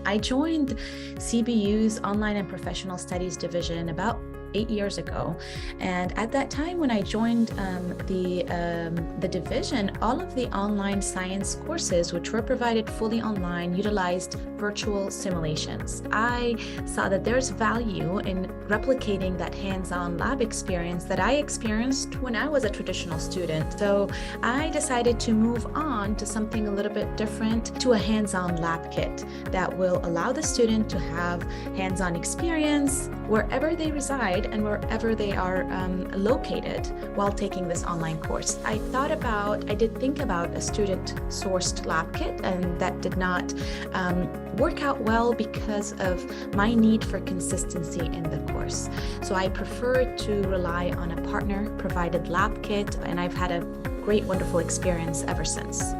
I joined CBU's Online and Professional Studies division about 8 years ago. And at that time, when I joined the division, all of the online science courses, which were provided fully online, utilized virtual simulations. I saw that there's value in replicating that hands-on lab experience that I experienced when I was a traditional student. So I decided to move on to something a little bit different, to a hands-on lab kit that will allow the student to have hands-on experience wherever they reside and wherever they are located while taking this online course. I did think about a student-sourced lab kit, and that did not work out well because of my need for consistency in the course. So I prefer to rely on a partner-provided lab kit, and I've had a great, wonderful experience ever since.